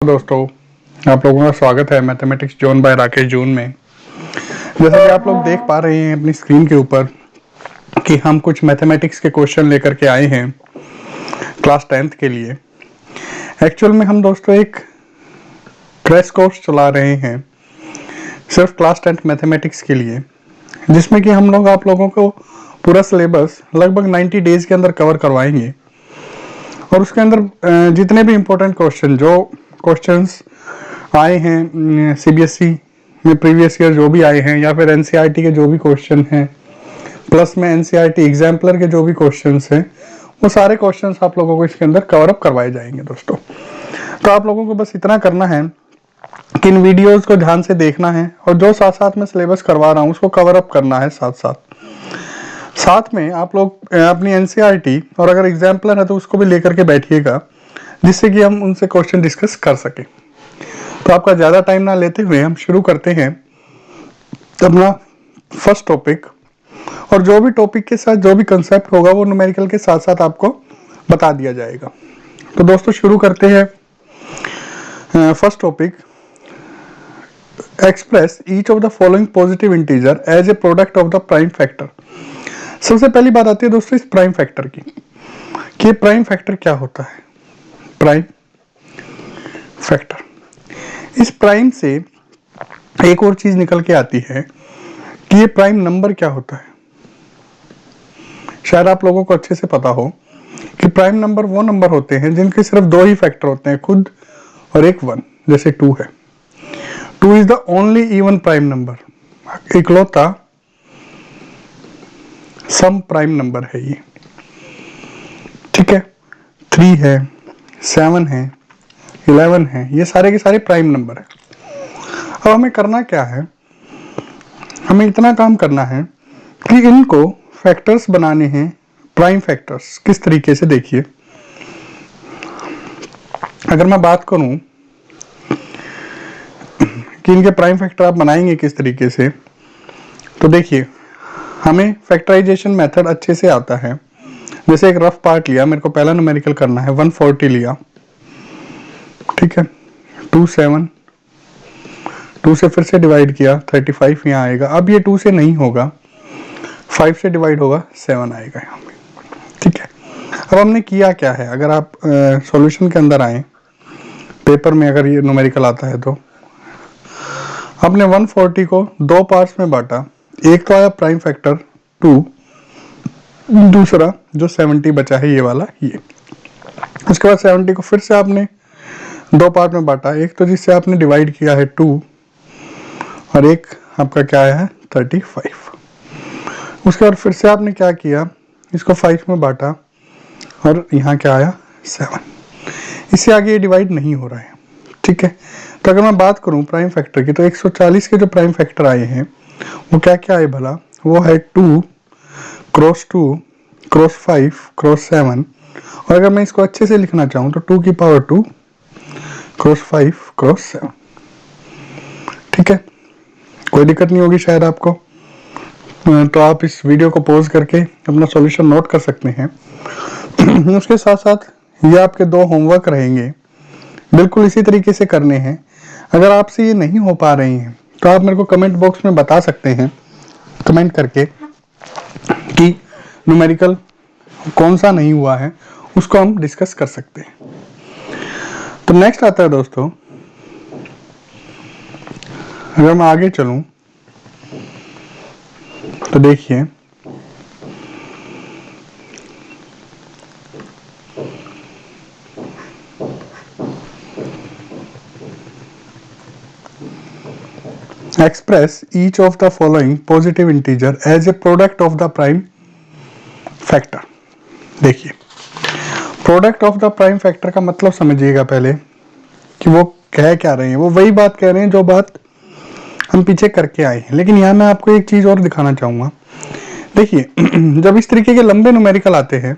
दोस्तों, आप लोगों का स्वागत है मैथमेटिक्स जोन बाय राकेश जून में। जैसा कि आप लोग देख पा रहे हैं अपनी स्क्रीन के ऊपर कि हम कुछ मैथमेटिक्स के क्वेश्चन लेकर के आए हैं क्लास 10th के लिए। एक्चुअल में हम दोस्तों एक क्रैश कोर्स चला रहे हैं सिर्फ क्लास 10th मैथमेटिक्स के लिए, जिसमें कि हम लोग आप लोगों को पूरा सिलेबस लगभग 90 डेज के अंदर कवर करवाएंगे और उसके अंदर जितने भी इम्पोर्टेंट क्वेश्चंस आए हैं सीबीएसई में प्रीवियस ईयर जो भी आए हैं या फिर एनसीईआरटी के जो भी क्वेश्चन हैं, प्लस में एनसीईआरटी एग्जाम्पलर के जो भी क्वेश्चंस हैं, वो सारे क्वेश्चंस आप लोगों को इसके अंदर कवर अप करवाए जाएंगे दोस्तों। तो आप लोगों को बस इतना करना है कि इन वीडियोस को ध्यान से देखना है और जो साथ साथ में सिलेबस करवा रहा हूँ उसको कवर अप करना है साथ में आप लोग अपनी एनसीईआरटी और अगर एग्जाम्पलर है तो उसको भी लेकर के बैठिएगा, जिससे कि हम उनसे क्वेश्चन डिस्कस कर सकें। तो आपका ज़्यादा टाइम ना लेते हुए हम शुरू करते हैं अपना फर्स्ट टॉपिक, और जो भी टॉपिक के साथ जो भी कंसेप्ट होगा वो न्यूमेरिकल के साथ साथ आपको बता दिया जाएगा। तो दोस्तों शुरू करते हैं first topic, express each of the following positive integer as a product of the prime factor. सबसे पहली बात आती है दोस्तों इस प्राइम फैक्टर की कि प्राइम फैक्टर क्या होता है। प्राइम फैक्टर, इस प्राइम से एक और चीज निकल के आती है कि ये प्राइम नंबर क्या होता है। शायद आप लोगों को अच्छे से पता हो कि प्राइम नंबर वो नंबर होते हैं जिनके सिर्फ दो ही फैक्टर होते हैं, खुद और एक वन। जैसे 2 है, 2 is the only even prime number, इकलौता सम प्राइम नंबर है ये, ठीक है। 3 है, 7 है, 11 है, ये सारे के सारे प्राइम नंबर है। अब हमें करना क्या है, हमें इतना काम करना है कि इनको फैक्टर्स बनाने हैं, प्राइम फैक्टर्स। किस तरीके से, देखिए अगर मैं बात करूं कि इनके प्राइम फैक्टर आप बनाएंगे किस तरीके से, तो देखिए हमें फैक्टराइजेशन मेथड अच्छे से आता है। जैसे एक रफ पार्ट लिया, मेरे को पहला न्यूमेरिकल करना है, 140 लिया, ठीक है। 2 7, 2 से फिर से डिवाइड किया, 35 यहाँ आएगा। अब ये 2 से नहीं होगा, 5 से डिवाइड होगा, 7 आएगा यहाँ पे, ठीक है। अब हमने किया क्या है, अगर आप सॉल्यूशन के अंदर आए, पेपर में अगर ये न्यूमेरिकल आता है तो आपने 140 को 2 पार्ट्स में बांटा। एक तो आया प्राइम फैक्टर 2, दूसरा जो 70 बचा है ये वाला, ये। उसके बाद 70 को फिर से आपने 2 पार्ट में बांटा, एक तो जिससे आपने डिवाइड किया है 2 और एक आपका क्या आया है 35। उसके बाद फिर से आपने क्या किया, इसको 5 में बांटा और यहाँ क्या आया 7। इससे आगे ये डिवाइड नहीं हो रहा है, ठीक है। तो अगर मैं बात करूँ प्राइम फैक्टर की, तो 140 के जो प्राइम फैक्टर आए हैं वो क्या क्या है भला, वो है 2 क्रॉस 2 क्रॉस 5 क्रॉस 7। और अगर मैं इसको अच्छे से लिखना चाहूँ तो 2 की पावर 2 क्रॉस 5 क्रॉस 7, ठीक है। कोई दिक्कत नहीं होगी शायद आपको, तो आप इस वीडियो को पॉज करके अपना सॉल्यूशन नोट कर सकते हैं। उसके साथ साथ ये आपके 2 होमवर्क रहेंगे, बिल्कुल इसी तरीके से करने हैं। अगर आपसे ये नहीं हो पा रही हैं तो आप मेरे को कमेंट बॉक्स में बता सकते हैं, कमेंट करके, कि न्यूमेरिकल कौन सा नहीं हुआ है, उसको हम डिस्कस कर सकते हैं। तो नेक्स्ट आता है दोस्तों, अगर मैं आगे चलूं तो देखिए express each of the following positive integer as a product of the prime factor. देखिए product of the prime factor का मतलब समझिएगा पहले कि वो कह क्या रहे हैं। वो वही बात कह रहे हैं जो बात हम पीछे करके आए हैं, लेकिन यहाँ मैं आपको एक चीज और दिखाना चाहूंगा। देखिए जब इस तरीके के लंबे न्यूमेरिकल आते हैं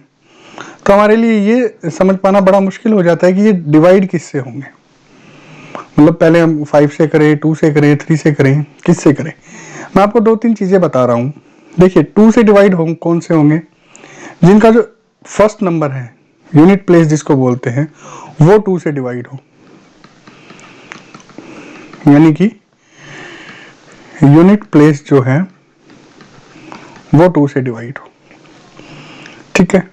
तो हमारे लिए ये समझ पाना बड़ा मुश्किल हो जाता है कि ये डिवाइड किससे होंगे। मतलब पहले हम 5 से करें, 2 से करें, 3 से करें, किससे करें। मैं आपको 2-3 चीजें बता रहा हूँ। देखिए 2 से डिवाइड कौन से होंगे, जिनका जो फर्स्ट नंबर है, यूनिट प्लेस जिसको बोलते हैं, वो 2 से डिवाइड हो, यानी कि यूनिट प्लेस जो है वो 2 से डिवाइड हो। ठीक है।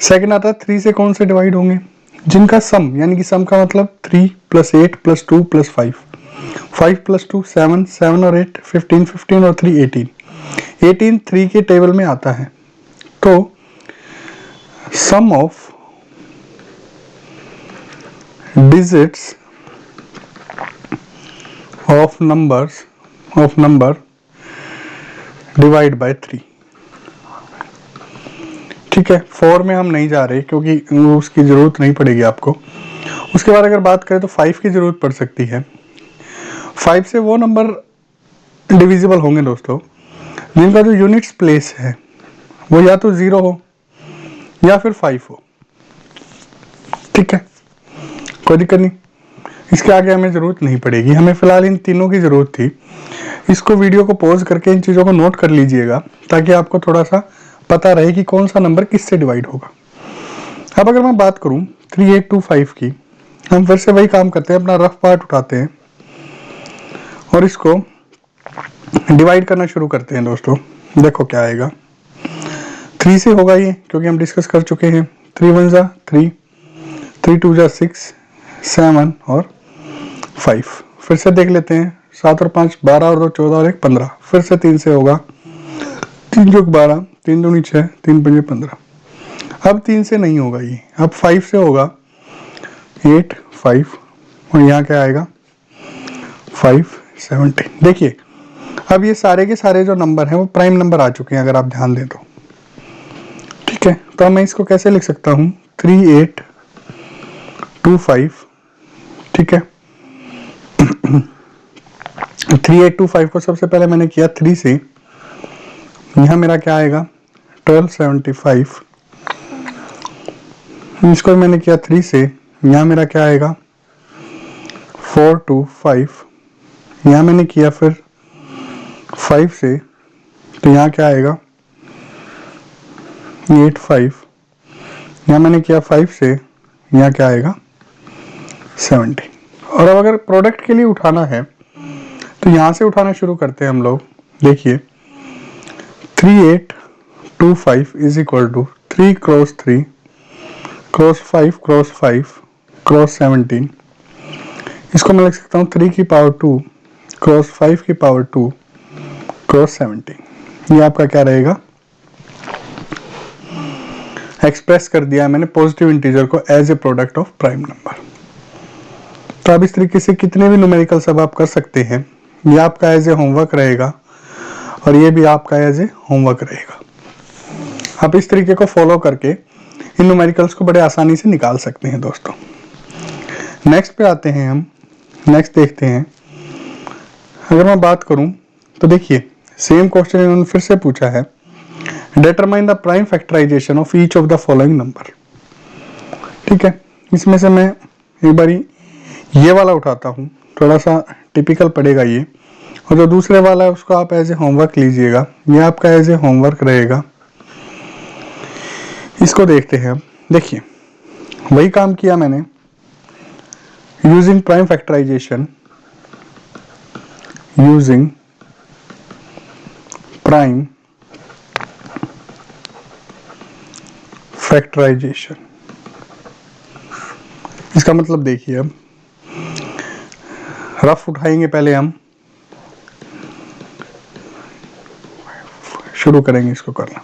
सेकंड आता है 3 से कौन से डिवाइड होंगे, जिनका सम, यानी कि सम का मतलब 3 + 8 + 2 + 5, 5 + 2 7, 7 और 8 15, 15 और 3 18, 18 3 के टेबल में आता है। तो sum of digits of number divide by 3। ठीक है। 4 में हम नहीं जा रहे क्योंकि उसकी जरूरत नहीं पड़ेगी आपको। उसके बाद अगर बात करें तो 5 की जरूरत पड़ सकती है। 5 से वो नंबर डिविजिबल होंगे दोस्तों जिनका जो यूनिट्स प्लेस है वो या तो 0 हो या फिर 5 हो। ठीक है, कोई दिक्कत नहीं, इसके आगे हमें जरूरत नहीं पड़ेगी। हमें फिलहाल इन तीनों की जरूरत थी। इसको वीडियो को पॉज करके इन चीज़ों को नोट कर लीजिएगा ताकि आपको थोड़ा सा पता रहे कि कौन सा नंबर किससे डिवाइड होगा। अब अगर मैं बात करूं 3825 की, हम फिर से वही काम करते हैं, अपना रफ पार्ट उठाते हैं और इसको डिवाइड करना शुरू करते हैं दोस्तों। देखो क्या आएगा, 3 से होगा ये क्योंकि हम डिस्कस कर चुके हैं। 3 1 जा 3, 3 2 जा 6, 7 और 5। फिर से देख लेते हैं, 7 और 5 12 और 2 14 और 1 15। फिर से 3 से होगा, 3 जोग 12, 3 दूनी 6, 3 पंजे 15। अब 3 से नहीं होगा ये, अब 5 से होगा, 8 5 और यहाँ क्या आएगा 5 17। देखिए अब ये सारे के सारे जो नंबर हैं वो प्राइम नंबर आ चुके हैं अगर आप ध्यान दें तो। ठीक है, तो मैं इसको कैसे लिख सकता हूँ 3825। ठीक है 3825 को सबसे पहले मैंने किया 3 से, यहाँ मेरा क्या आएगा 1275। इसको मैंने किया 3 से, यहाँ मेरा क्या आएगा 425। यहाँ मैंने किया फिर 5 से, तो यहाँ क्या आएगा 85। यहाँ मैंने किया 5 से, यहाँ क्या आएगा 70। और अब अगर प्रोडक्ट के लिए उठाना है तो यहाँ से उठाना शुरू करते हैं हम लोग। देखिए 3825 is equal to 3 cross 3 cross 5 cross 5 cross 17। इसको मैं लिख सकता हूँ 3 की पावर 2 क्रॉस 5 की पावर 2 क्रॉस 17। ये आपका क्या रहेगा, एक्सप्रेस कर दिया है मैंने पॉजिटिव इंटीजर को as a product of prime number. तो अब इस तरीके से कितने भी न्यूमेरिकल सब आप कर सकते हैं। ये आपका एज ए होमवर्क रहेगा और ये भी आपका एज ए होमवर्क रहेगा। आप इस तरीके को फॉलो करके इन न्यूमेरिकल्स को बड़े आसानी से निकाल सकते हैं दोस्तों। नेक्स्ट पे आते हैं हम, नेक्स्ट देखते हैं। अगर मैं बात करूं तो देखिए सेम क्वेश्चन इन्होंने फिर से पूछा है, determine the prime factorisation of each of the following number. ठीक है, इसमें से मैं एक बारी ये वाला उठाता हूँ, थोड़ा सा टिपिकल पड़ेगा ये, और जो दूसरे वाला है उसको आप एज ए होमवर्क लीजिएगा। ये आपका एज ए होमवर्क रहेगा। इसको देखते हैं। देखिए वही काम किया मैंने, using prime factorisation, using prime factorisation. इसका मतलब देखिए अब रफ उठाएंगे, पहले हम शुरू करेंगे इसको करना।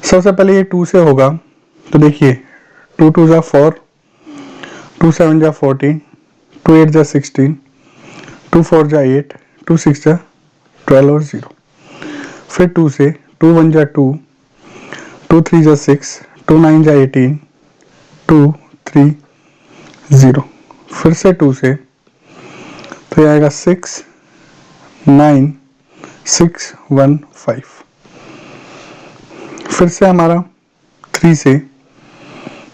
सबसे पहले ये 2 से होगा, तो देखिए 2 2 जा 4, 2 7 जा 14, 2 8 जा 16, 2 4 जा 8, 2 6 जा 12 और 0। फिर 2 से 2 1 जा 2, 2 3 जा 6, 2 9 जा 18, 2 3 0। फिर से 2 से, तो ये आएगा 6 9 6 1 5। फिर से हमारा 3 से,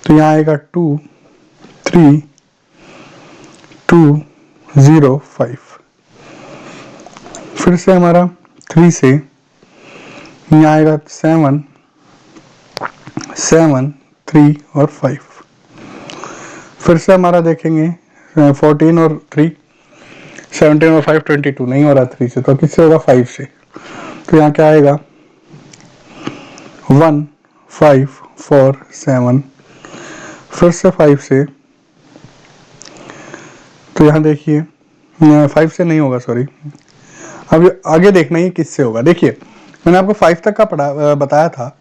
तो यहाँ आएगा 2 3 2 0 5। फिर से हमारा 3 से, यहाँ आएगा 7 7 3 और 5। फिर से हमारा देखेंगे 14 और 3, 17 और 5 22, नहीं हो रहा 3 से, तो किससे होगा? 5 से। तो यहाँ क्या आएगा? 1 5 4 7, फिर से 5 से, तो यहाँ देखिए 5 से नहीं होगा, सॉरी। अब आगे देखना ही किससे होगा। देखिए मैंने आपको 5 तक का बताया था।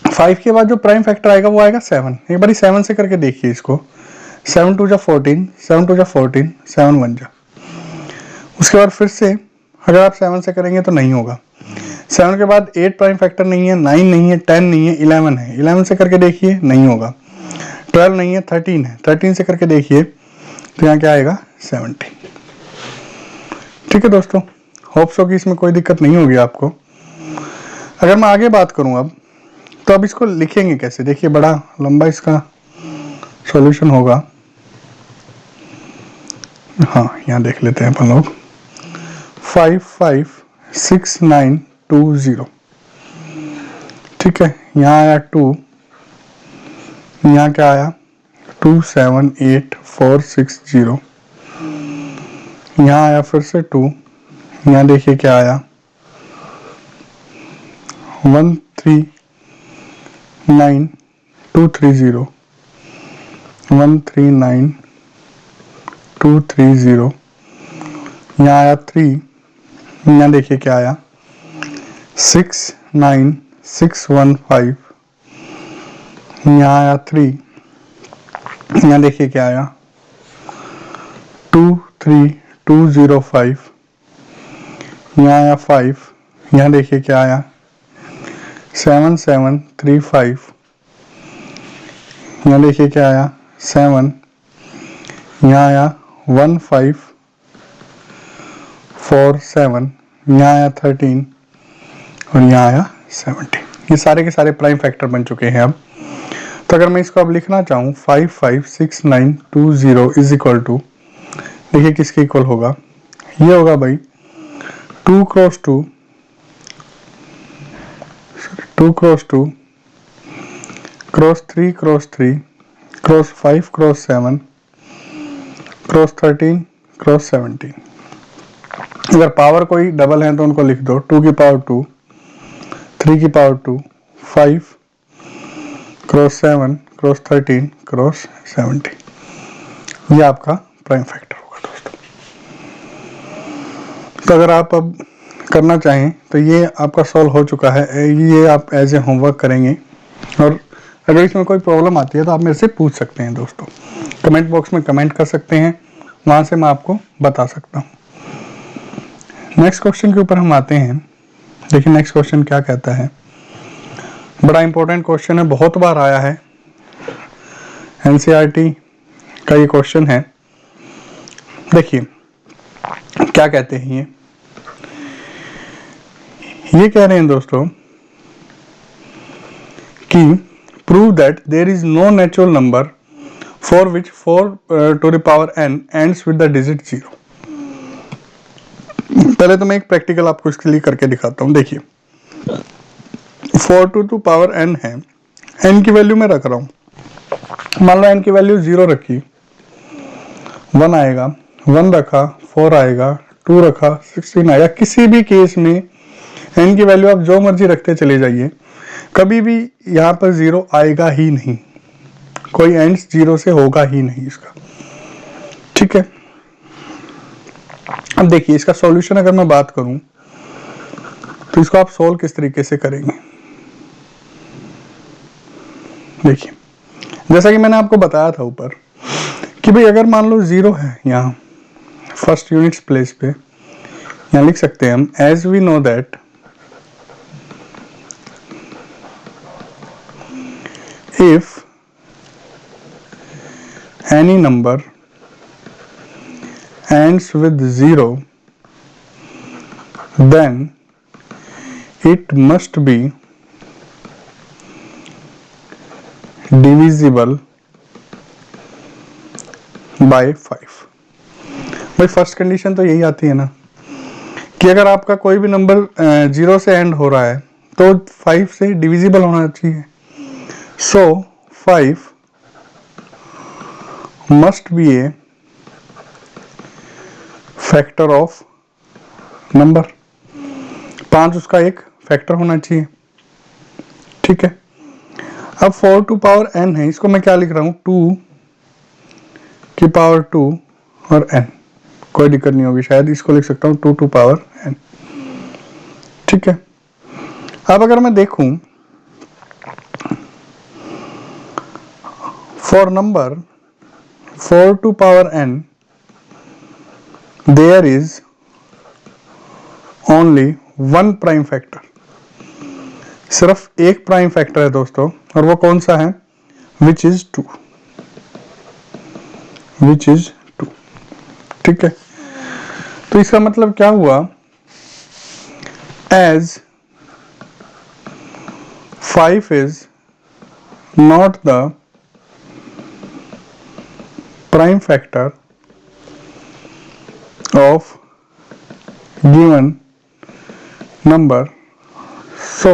5 के बाद जो प्राइम फैक्टर आएगा वो आएगा 7। एक बार 7 से करके देखिए इसको। 7 2 जा 14, 7 2 जा 14, 7 1 जा। उसके बाद फिर से अगर आप 7 से करेंगे तो नहीं होगा। 7 के बाद 8 प्राइम फैक्टर नहीं है, 9 नहीं है, 10 नहीं है, 11 है। 11 से करके देखिए, नहीं होगा। 12 नहीं है, 13 है। 13 से करके देखिए, तो यहाँ क्या आएगा? 17। ठीक है दोस्तों, होप सो कि इसमें कोई दिक्कत नहीं होगी आपको। अगर मैं आगे बात करूं अब, तो अब इसको लिखेंगे कैसे? देखिए बड़ा लंबा इसका सॉल्यूशन होगा। हाँ, यहाँ देख लेते हैं अपन लोग। 5 5 6 9 2 0। ठीक है, यहाँ आया 2, यहाँ क्या आया? 2 7 8 4 6 0। यहाँ आया फिर से 2, यहाँ देखिए क्या आया? 1 3 9 2 3 0, 1 3 9 2 3 0। यहाँ आया 3, यहाँ देखिए क्या आया? 6 9 6 1 5। यहाँ आया 3, यहाँ देखिए क्या आया? 2 3 2 0 5। यहाँ आया 5, यहाँ देखिए क्या आया? 7 7 3 5। यहाँ देखिए क्या आया? 7। यहाँ आया 1 5 4 7। यहाँ आया 13 और यहाँ आया 17। ये सारे के सारे प्राइम फैक्टर बन चुके हैं अब। तो अगर मैं इसको अब लिखना चाहूँ 5 5 6 9 2 0 इज इक्वल टू, देखिए किसके इक्वल होगा? ये होगा भाई 2 cross 2, 2 cross 2, cross 3 cross 3, cross 5 cross 7, cross 13 cross 17। अगर पावर कोई डबल है तो उनको लिख दो। 2 की पावर 2, 3 की पावर 2, 5 क्रॉस 7 क्रॉस 13 क्रॉस 17। ये आपका प्राइम फैक्टर होगा दोस्तों। तो अगर आप अब करना चाहें तो ये आपका सॉल्व हो चुका है। ये आप एज ए होमवर्क करेंगे, और अगर इसमें कोई प्रॉब्लम आती है तो आप मेरे से पूछ सकते हैं दोस्तों। कमेंट बॉक्स में कमेंट कर सकते हैं, वहाँ से मैं आपको बता सकता हूँ। नेक्स्ट क्वेश्चन के ऊपर हम आते हैं। देखिए नेक्स्ट क्वेश्चन क्या कहता है। बड़ा इंपॉर्टेंट क्वेश्चन है, बहुत बार आया है, एनसीईआरटी का ये क्वेश्चन है। देखिए क्या कहते हैं ये कह रहे हैं दोस्तों कि prove that there is no natural number for which 4 to the power n ends with the digit 0। पहले तो मैं एक प्रैक्टिकल आपको इसके लिए करके दिखाता हूं। देखिए 4 टू पावर n है, n की वैल्यू मैं रख रहा हूं। मान लो n की वैल्यू 0 रखी, 1 आएगा, 1 रखा 4 आएगा, 2 रखा 16 आएगा। किसी भी केस में n की वैल्यू आप जो मर्जी रखते चले जाइए, कभी भी यहाँ पर 0 आएगा ही नहीं। कोई एंड 0 से होगा ही नहीं इसका। ठीक है, अब देखिए इसका सॉल्यूशन अगर मैं बात करूं तो इसको आप सोल्व किस तरीके से करेंगे। देखिए जैसा कि मैंने आपको बताया था ऊपर कि भाई अगर मान लो 0 है यहाँ फर्स्ट यूनिट्स प्लेस पे, यहाँ लिख सकते हैं हम as we know that if any number ends with 0 then it must be divisible by 5। भाई फर्स्ट कंडीशन तो यही आती है ना कि अगर आपका कोई भी नंबर 0 से एंड हो रहा है तो 5 से डिविजिबल होना चाहिए। सो 5 must be a factor of number, 5 उसका एक फैक्टर होना चाहिए, ठीक है। अब 4 टू पावर n है, इसको मैं क्या लिख रहा हूं, 2 की पावर 2 और n, कोई दिक्कत नहीं होगी, शायद इसको लिख सकता हूं 2 टू पावर n, ठीक है। अब अगर मैं देखूं for number 4 to power n there is only one prime factor, सिर्फ एक प्राइम फैक्टर है दोस्तों, और वो कौन सा है, विच इज 2, विच इज 2, ठीक है। तो इसका मतलब क्या हुआ, as 5 is not the prime factor of given number, so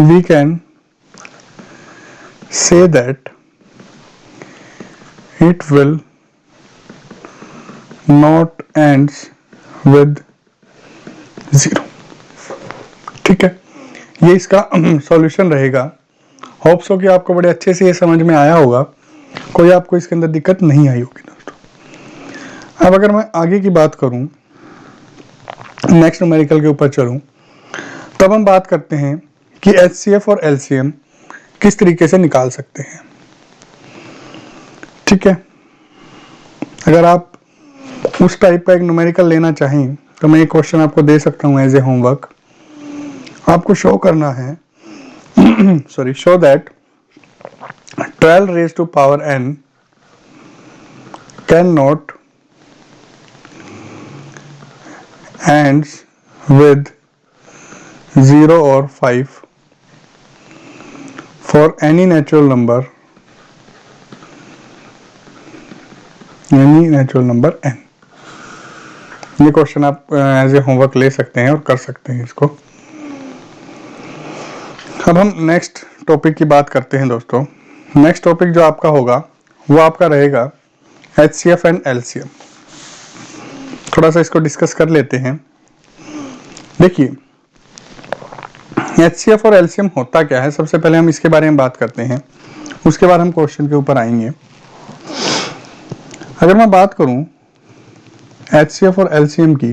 we can say that it will not ends with 0, ठीक है। ये इसका सॉल्यूशन रहेगा। होप्स हो कि आपको बड़े अच्छे से ये समझ में आया होगा, कोई आपको इसके अंदर दिक्कत नहीं आई होगी दोस्तों। अब अगर मैं आगे की बात करूं, नेक्स्ट न्यूमेरिकल के ऊपर चलूं, तब हम बात करते हैं कि HCF और LCM किस तरीके से निकाल सकते हैं, ठीक है। अगर आप उस टाइप का एक न्यूमेरिकल लेना चाहें तो मैं एक क्वेश्चन आपको दे सकता हूं एज ए होमवर्क। आपको शो करना है sorry, show that 12 raised to power n can not ends with 0 or 5 for any natural number n। ये क्वेश्चन आप एज ए होमवर्क ले सकते हैं और कर सकते हैं इसको। अब हम नेक्स्ट टॉपिक की बात करते हैं दोस्तों। नेक्स्ट टॉपिक जो आपका होगा वो आपका रहेगा HCF एंड LCM। थोड़ा सा इसको डिस्कस कर लेते हैं। देखिए HCF और LCM होता क्या है, सबसे पहले हम इसके बारे में बात करते हैं, उसके बाद हम क्वेश्चन के ऊपर आएंगे। अगर मैं बात करूं HCF और LCM की,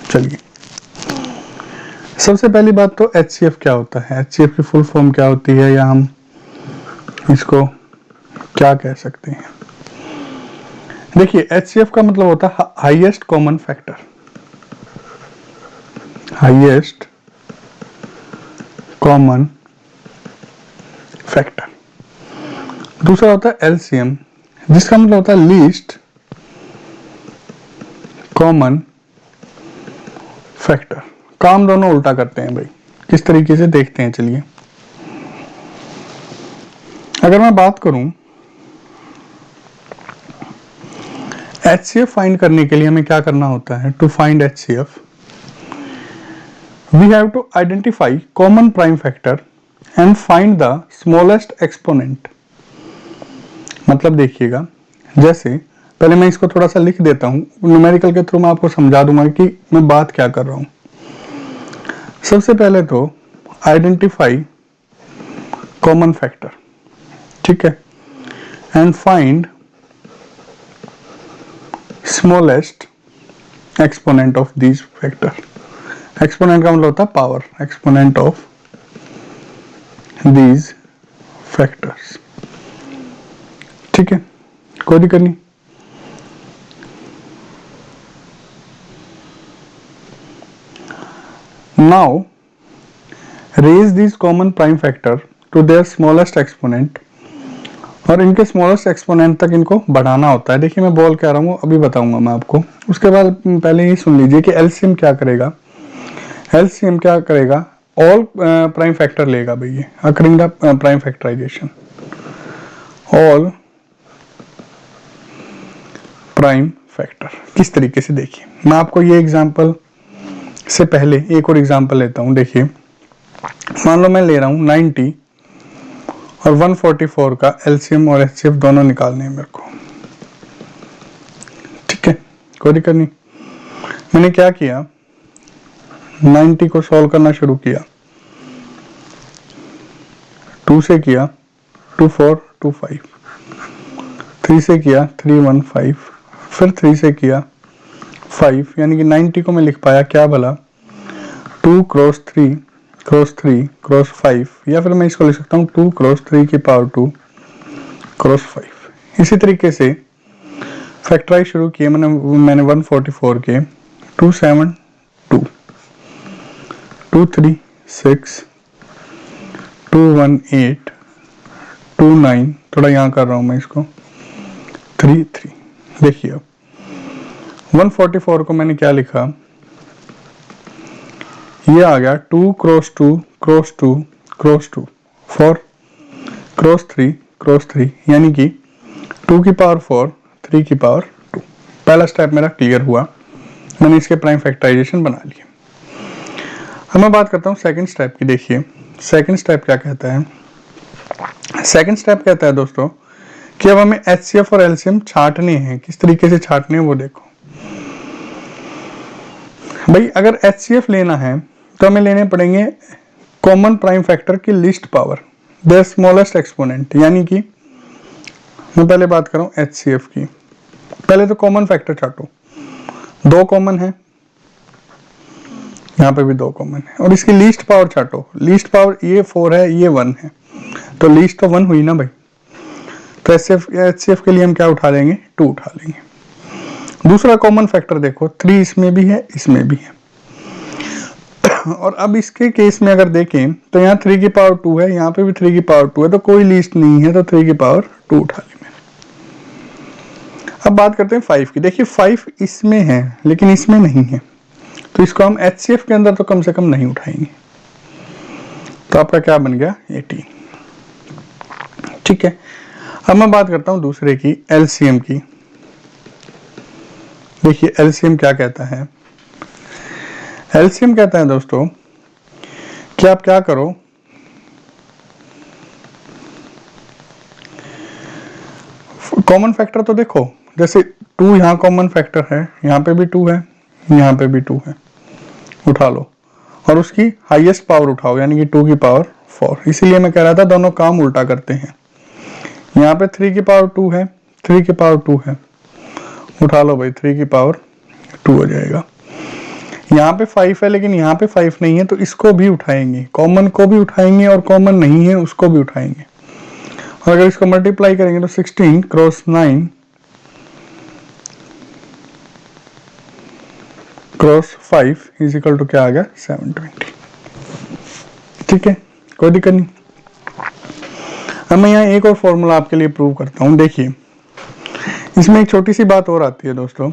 चलिए सबसे पहली बात तो HCF क्या होता है, HCF की फुल फॉर्म क्या होती है, या हम इसको क्या कह सकते हैं। देखिए HCF का मतलब होता है highest common factor, highest common factor. दूसरा होता है LCM, जिसका मतलब होता है लीस्ट कॉमन फैक्टर। काम दोनों उल्टा करते हैं भाई, किस तरीके से देखते हैं चलिए। अगर मैं बात करूं HCF फाइंड करने के लिए हमें क्या करना होता है, to find HCF we have to identify common prime factor and find the smallest exponent. मतलब देखिएगा, जैसे पहले मैं इसको थोड़ा सा लिख देता हूं, न्यूमेरिकल के थ्रू मैं आपको समझा दूंगा कि मैं बात क्या कर रहा हूं। सबसे पहले तो आइडेंटिफाई कॉमन फैक्टर, ठीक है, and find smallest exponent of this factor. Exponent का मतलब होता है power, exponent of these factors, ठीक है, कोई दिक्कत नहीं। Now raise this common prime factor to their smallest exponent, और इनके स्मॉलेस्ट एक्सपोनेंट तक इनको बढ़ाना होता है। देखिए मैं बोल क्या रहा हूँ अभी बताऊंगा मैं आपको, उसके बाद पहले ये सुन लीजिए कि LCM क्या करेगा। LCM क्या करेगा, ऑल प्राइम फैक्टर लेगा भैया, occurring the prime factorisation, all prime factor. किस तरीके से, देखिए मैं आपको ये एग्जांपल से पहले एक और एग्जांपल लेता हूं। देखिए मान लो मैं ले रहा हूं 90 और 144 का एलसीएम और एचसीएफ दोनों निकालने हैं मेरे को। ठीक है, कोई दिक्कत नहीं। मैंने क्या किया, 90 को सॉल्व करना शुरू किया, 2 से किया 2425, 3 से किया 315, फिर 3 से किया 5, यानी कि 90 को मैं लिख पाया क्या भला 2 क्रॉस 3 क्रॉस 3 क्रॉस 5, या फिर मैं इसको लिख सकता हूँ 2 क्रॉस 3 की पावर 2 क्रॉस 5। इसी तरीके से फैक्टराइज शुरू किए मैंने 144 के 272 236 218 29, थोड़ा यहाँ कर रहा हूँ मैं इसको 33। देखिए अब 144 को मैंने क्या लिखा, ये आ गया 2 cross 2 cross 2 cross 2 4 cross 3 cross 3, यानी कि 2 की पावर 4 3 की पावर 2। पहला स्टेप मेरा क्लियर हुआ, मैंने इसके प्राइम फैक्टराइजेशन बना लिए। अब मैं बात करता हूँ सेकंड स्टेप की। देखिए सेकंड स्टेप क्या कहता है, सेकंड स्टेप कहता है दोस्तों कि अब हमें एचसीएफ और एलसीएम छांटने हैं। किस तरीके से छांटने हैं वो देखो भाई। अगर एचसीएफ लेना है तो हमें लेने पड़ेंगे कॉमन प्राइम फैक्टर की least power, the smallest exponent, यानी कि मैं पहले बात कर रहा हूँ एचसीएफ की। पहले तो कॉमन फैक्टर छांटो, 2 कॉमन है, यहाँ पे भी 2 कॉमन है, और इसकी लीस्ट पावर छाटो। लीस्ट पावर ये 4 है, ये 1 है, तो लीस्ट तो 1 हुई ना भाई। तो एचसीएफ के लिए हम क्या उठा लेंगे, 2 उठा लेंगे। दूसरा कॉमन फैक्टर देखो 3 इसमें भी है, इसमें भी है। और अब इसके केस में अगर देखें तो यहाँ 3 की पावर 2 है, यहाँ पे भी 3 की पावर 2 है, तो कोई लीस्ट नहीं है, तो 3 की पावर 2 उठा ली मैंने। अब बात करते हैं 5 की। देखिए 5 इसमें है लेकिन इसमें नहीं है, तो इसको हम एचसीएफ के अंदर तो कम से कम नहीं उठाएंगे। तो आपका क्या बन गया 18। ठीक है, अब मैं बात करता हूं दूसरे की, एलसीएम की। देखिए एलसीएम क्या कहता है, एलसीएम कहता है दोस्तों कि आप क्या करो, कॉमन फैक्टर तो देखो, जैसे 2 यहाँ कॉमन फैक्टर है, यहाँ पे भी 2 है, यहाँ पे भी 2 है, उठा लो और उसकी हाईएस्ट पावर उठाओ, यानी कि 2 की पावर 4। इसीलिए मैं कह रहा था दोनों काम उल्टा करते हैं। यहाँ पे 3 की पावर 2 है, 3 की पावर 2 है, उठा लो भाई, 3 की पावर 2 हो जाएगा। यहाँ पे 5 है लेकिन यहाँ पे 5 नहीं है, तो इसको भी उठाएंगे, कॉमन को भी उठाएंगे और कॉमन नहीं है उसको भी उठाएंगे। और अगर इसको मल्टीप्लाई करेंगे तो 16 cross 9 cross 5 is equal to क्या आ गया 720। ठीक है, कोई दिक्कत नहीं। अब मैं यहाँ एक और फॉर्मूला आपके लिए प्रूव करता हूँ। देखिए इसमें एक छोटी सी बात और आती है दोस्तों।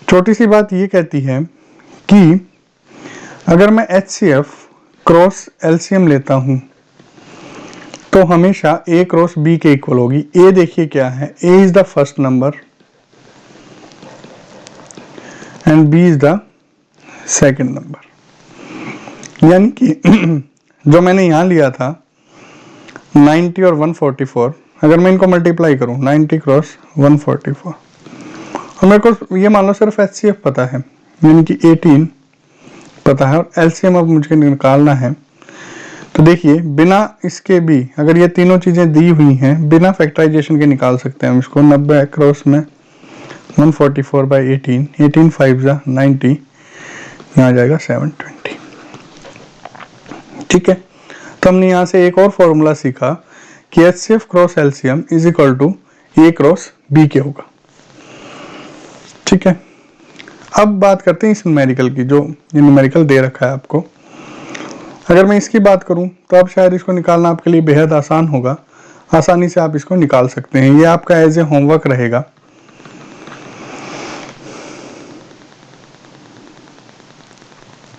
छोटी सी बात ये कहती है कि अगर मैं HCF क्रॉस LCM लेता हूं तो हमेशा A क्रॉस B के इक्वल होगी। A देखिए क्या है, A is the first number and B is the second number. यानी कि जो मैंने यहां लिया था 90 और 144, अगर मैं इनको मल्टीप्लाई करूं 90 क्रॉस 144, और मेरे को ये मान लो सिर्फ HCF पता है, यानी कि 18 पता है, और LCM अब मुझे निकालना है। तो देखिए बिना इसके भी, अगर ये तीनों चीजें दी हुई हैं, बिना फैक्टराइजेशन के निकाल सकते हैं हम इसको। 90 क्रॉस में 144 बाई 18, 18 5 जा 90, यहाँ आ जाएगा 720। ठीक है, तो हमने यहाँ से एक और फॉर्मूला सीखा कि HCF cross LCM is equal to A cross B के होगा। ठीक है, अब बात करते हैं इस न्यूमेरिकल की, जो ये न्यूमेरिकल दे रखा है आपको। अगर मैं इसकी बात करूं तो अब शायद इसको निकालना आपके लिए बेहद आसान होगा, आसानी से आप इसको निकाल सकते हैं। ये आपका एज ए होमवर्क रहेगा।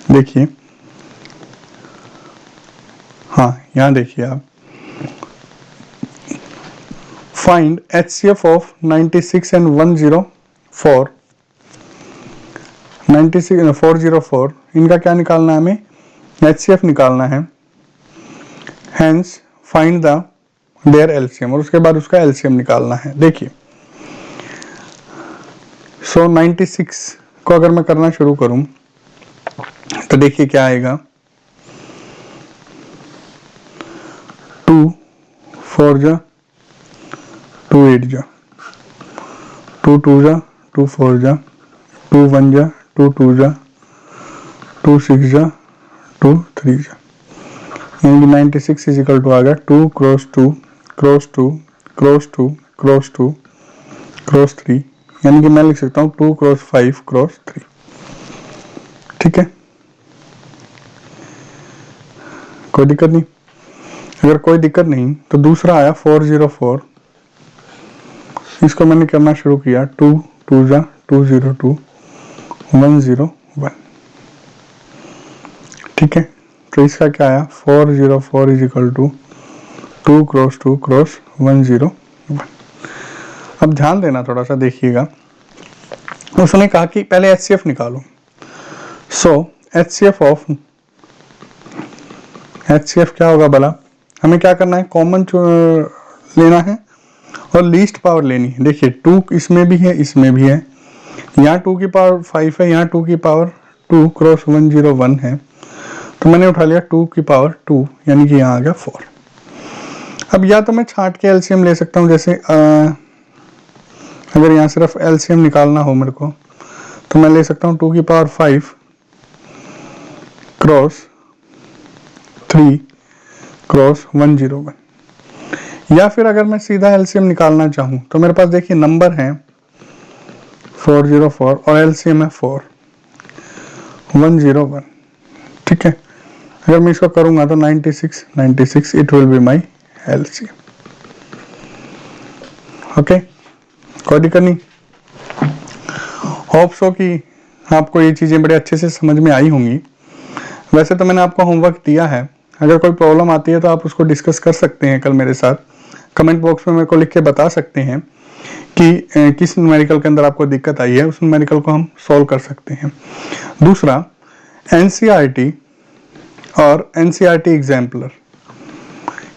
देखिए, हाँ यहाँ देखिए आप, फाइंड HCF ऑफ 96 एंड 104 96 404, इनका क्या निकालना है, हमें HCF निकालना है। Hence find the their LCM, और उसके बाद उसका एलसीएम निकालना है। देखिए सो 96 को अगर मैं करना शुरू करूं तो देखिए क्या आएगा, 2 4 जा 2 8 जा 2 2 जा 2 4 जा 2 1 जा 2 2 जा 2 6 जा 2 3 जा, यानी कि 96 इज इक्वल टू आ गया 2 cross 2 cross 2 cross 2 cross 2 cross 3, यानी कि मैं लिख सकता हूँ 2 क्रॉस 5 क्रॉस 3। ठीक है, कोई दिक्कत नहीं। अगर कोई दिक्कत नहीं तो दूसरा आया 404, इसको मैंने करना शुरू किया 2 2 जा 2 0 2 1 0 1। ठीक है, तो इसका क्या आया 404 is equal to 2 cross 2 cross 1 0 1। अब ध्यान देना थोड़ा सा, देखिएगा उसने कहा कि पहले एचसीएफ निकालो। सो एचसीएफ ऑफ एचसीएफ क्या होगा भला, हमें क्या करना है, कॉमन लेना है और लीस्ट पावर लेनी है। देखिए 2 इसमें भी है इसमें भी है, यहाँ 2 की पावर 5 है, यहाँ 2 की पावर 2 क्रॉस 1 0 1 है, तो मैंने उठा लिया 2 की पावर 2, यानी कि यहाँ आ गया 4। अब या तो मैं छांट के एलसीएम ले सकता हूँ, जैसे अगर यहाँ सिर्फ एलसीएम निकालना हो मेरे को तो मैं ले सकता हूँ 2 की पावर 5 क्रॉस 3 क्रॉस 1 0 1, या फिर अगर मैं सीधा एलसीएम निकालना चाहूँ तो मेरे पास देखिए नंबर है 404 और एलसीएम है 4 1 0 1। ठीक है, अगर मैं इसको करूंगा तो 96 96 it will be my LCM. Okay, कोई दिक्कत नहीं। होप सो कि आपको ये चीज़ें बड़े अच्छे से समझ में आई होंगी। वैसे तो मैंने आपको होमवर्क दिया है, अगर कोई प्रॉब्लम आती है तो आप उसको डिस्कस कर सकते हैं कल मेरे साथ, कमेंट बॉक्स में मेरे को लिख के बता सकते हैं कि किस न्यूमेरिकल के अंदर आपको दिक्कत आई है, उस न्यूमेरिकल को हम सॉल्व कर सकते हैं। दूसरा, एनसीईआरटी और एनसीईआरटी एग्जाम्पलर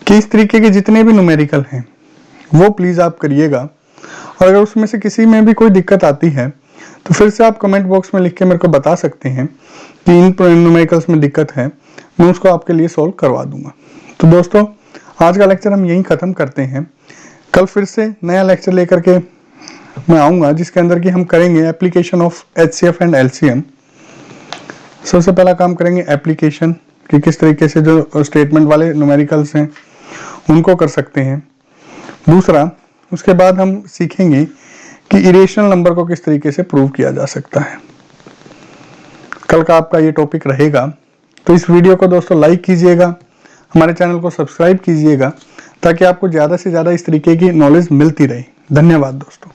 कि इस तरीके के जितने भी न्यूमेरिकल हैं वो प्लीज़ आप करिएगा, और अगर उसमें से किसी में भी कोई दिक्कत आती है तो फिर से आप कमेंट बॉक्स में लिख के मेरे को बता सकते हैं कि इन न्यूमेरिकल्स में दिक्कत है, मैं उसको आपके लिए सॉल्व करवा दूंगा। तो दोस्तों आज का लेक्चर हम यहीं ख़त्म करते हैं, कल फिर से नया लेक्चर लेकर के मैं आऊँगा जिसके अंदर कि हम करेंगे application of HCF and LCM. सबसे पहला काम करेंगे एप्लीकेशन कि किस तरीके से जो स्टेटमेंट वाले न्यूमेरिकल्स हैं उनको कर सकते हैं। दूसरा, उसके बाद हम सीखेंगे कि इरेशनल नंबर को किस तरीके से प्रूव किया जा सकता है। कल का आपका ये टॉपिक रहेगा, तो इस वीडियो को दोस्तों लाइक कीजिएगा, हमारे चैनल को सब्सक्राइब कीजिएगा ताकि आपको ज़्यादा से ज़्यादा इस तरीके की नॉलेज मिलती रहे। धन्यवाद दोस्तों।